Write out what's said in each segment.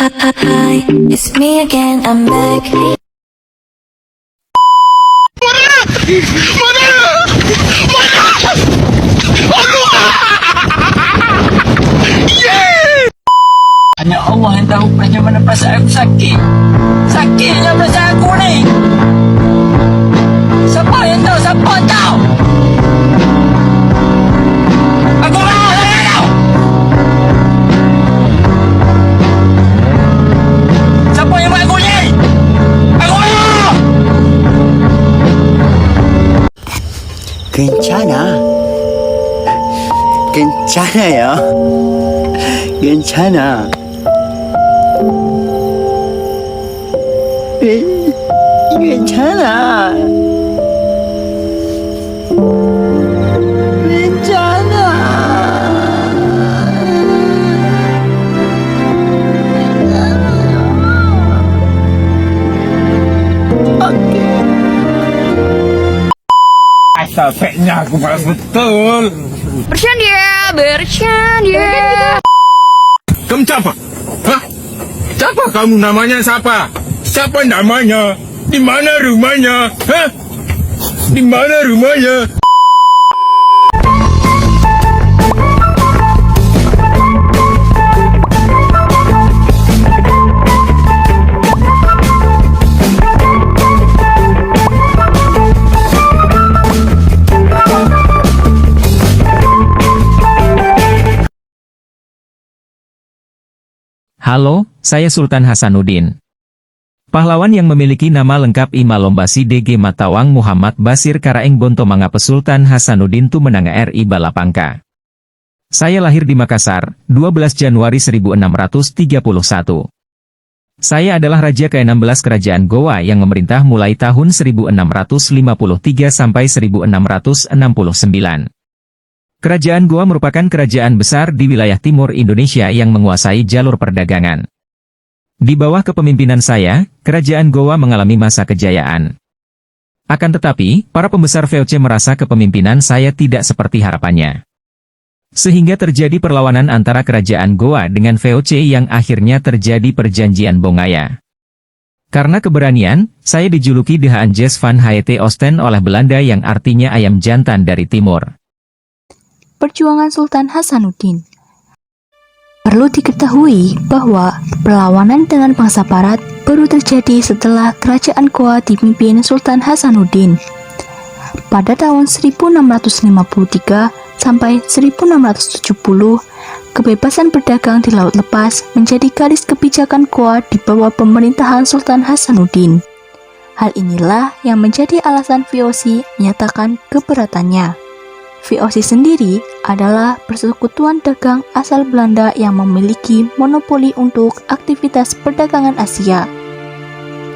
Hi, it's me again, I'm back. Hanya Allah yang tahu bagaimana perasaan aku sakit. Sakitnya perasaan aku ni. Siapa yang tahu? Siapa tahu? Aku mahu tak tahu. Siapa yang buat aku ni? Aku mahu. 괜찮아. 괜찮아요. 괜찮아. 괜찮아. Capeknya aku malas betul. Bercanda. Kamu siapa? Hah? Siapa kamu, namanya siapa? Siapa namanya? Di mana rumahnya? Hah? Di mana rumahnya? Halo, saya Sultan Hasanuddin. Pahlawan yang memiliki nama lengkap Ima Lombasi DG Matawang Muhammad Basir Karaeng Bonto Mangapa Sultan Hasanuddin Tu Menanga RI Balapangka. Saya lahir di Makassar, 12 Januari 1631. Saya adalah Raja ke-16 Kerajaan Goa yang memerintah mulai tahun 1653 sampai 1669. Kerajaan Goa merupakan kerajaan besar di wilayah timur Indonesia yang menguasai jalur perdagangan. Di bawah kepemimpinan saya, kerajaan Goa mengalami masa kejayaan. Akan tetapi, para pembesar VOC merasa kepemimpinan saya tidak seperti harapannya. Sehingga terjadi perlawanan antara kerajaan Goa dengan VOC yang akhirnya terjadi perjanjian Bongaya. Karena keberanian, saya dijuluki The Anjes van Haete Oosten oleh Belanda yang artinya ayam jantan dari timur. Perjuangan Sultan Hasanuddin. Perlu diketahui bahwa perlawanan dengan bangsa Barat baru terjadi setelah kerajaan Goa dipimpin Sultan Hasanuddin. Pada tahun 1653 sampai 1670, kebebasan berdagang di Laut Lepas menjadi garis kebijakan Goa di bawah pemerintahan Sultan Hasanuddin. Hal inilah yang menjadi alasan VOC menyatakan keberatannya. VOC sendiri adalah persekutuan dagang asal Belanda yang memiliki monopoli untuk aktivitas perdagangan Asia.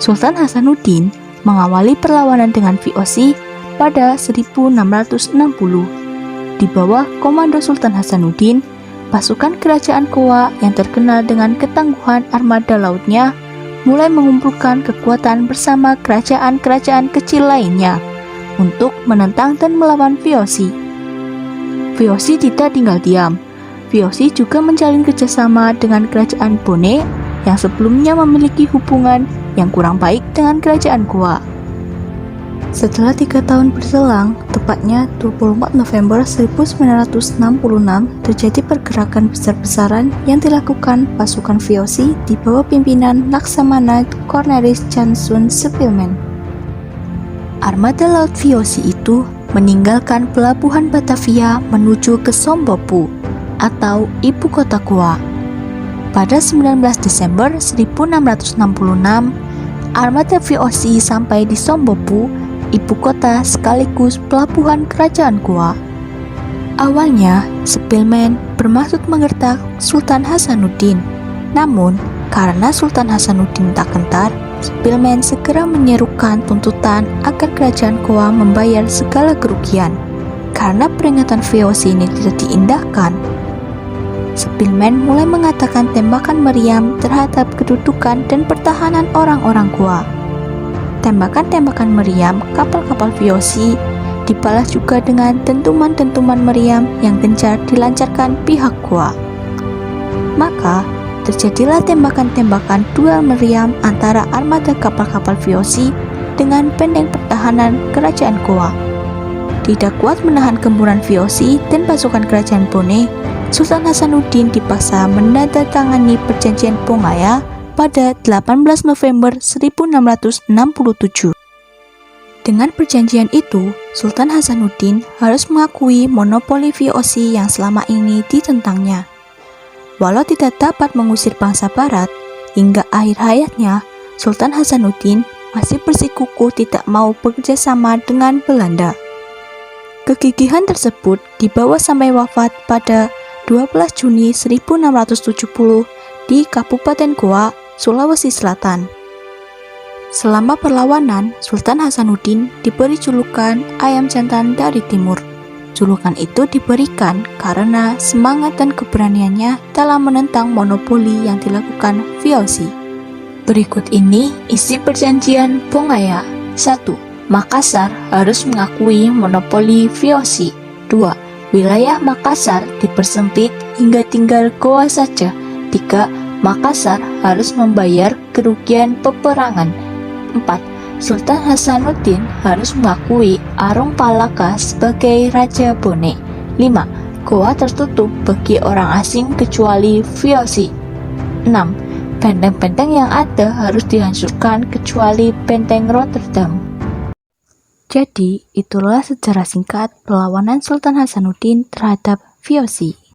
Sultan Hasanuddin mengawali perlawanan dengan VOC pada 1660. Di bawah komando Sultan Hasanuddin, pasukan kerajaan Goa yang terkenal dengan ketangguhan armada lautnya mulai mengumpulkan kekuatan bersama kerajaan-kerajaan kecil lainnya untuk menentang dan melawan VOC. VOC tidak tinggal diam. VOC juga menjalin kerjasama dengan kerajaan Bone yang sebelumnya memiliki hubungan yang kurang baik dengan kerajaan Goa. Setelah 3 tahun berselang, tepatnya 24 November 1966, terjadi pergerakan besar-besaran yang dilakukan pasukan VOC di bawah pimpinan Laksamana Cornelis Jansun Spilman. Armada laut VOC itu meninggalkan pelabuhan Batavia menuju ke Sombopu atau ibu kota Goa. Pada 19 Desember 1666, armada VOC sampai di Sombopu, ibu kota sekaligus pelabuhan kerajaan Goa. Awalnya, Spilman bermaksud mengertak Sultan Hasanuddin. Namun, karena Sultan Hasanuddin tak gentar, Spilman segera menyerukan tuntutan agar kerajaan Goa membayar segala kerugian. Karena peringatan VOC ini tidak diindahkan, Spilman mulai mengatakan tembakan meriam terhadap kedudukan dan pertahanan orang-orang Goa. Tembakan-tembakan meriam kapal-kapal VOC dibalas juga dengan dentuman-dentuman meriam yang gencar dilancarkan pihak Goa. Maka, terjadilah tembakan-tembakan duel meriam antara armada kapal-kapal VOC dengan benteng pertahanan kerajaan Goa. Tidak kuat menahan gempuran VOC dan pasukan kerajaan Bone, Sultan Hasanuddin dipaksa menandatangani perjanjian Bongaya pada 18 November 1667. Dengan perjanjian itu, Sultan Hasanuddin harus mengakui monopoli VOC yang selama ini ditentangnya. Walau tidak dapat mengusir bangsa Barat, hingga akhir hayatnya, Sultan Hasanuddin masih bersikukuh tidak mau bekerja sama dengan Belanda. Kegigihan tersebut dibawa sampai wafat pada 12 Juni 1670 di Kabupaten Goa, Sulawesi Selatan. Selama perlawanan, Sultan Hasanuddin diberi julukan Ayam Jantan dari Timur. Julukan itu diberikan karena semangat dan keberaniannya dalam menentang monopoli yang dilakukan VOC. Berikut ini isi perjanjian Bongaya. 1. Makassar harus mengakui monopoli VOC. 2. Wilayah Makassar dipersempit hingga tinggal Goa saja. 3. Makassar harus membayar kerugian peperangan. 4. Sultan Hasanuddin harus mengakui Arong Palaka sebagai Raja Bone. 5. Goa tertutup bagi orang asing kecuali VOC. 6. Benteng-benteng yang ada harus dihancurkan kecuali benteng Rotterdam. Jadi, itulah sejarah singkat perlawanan Sultan Hasanuddin terhadap VOC.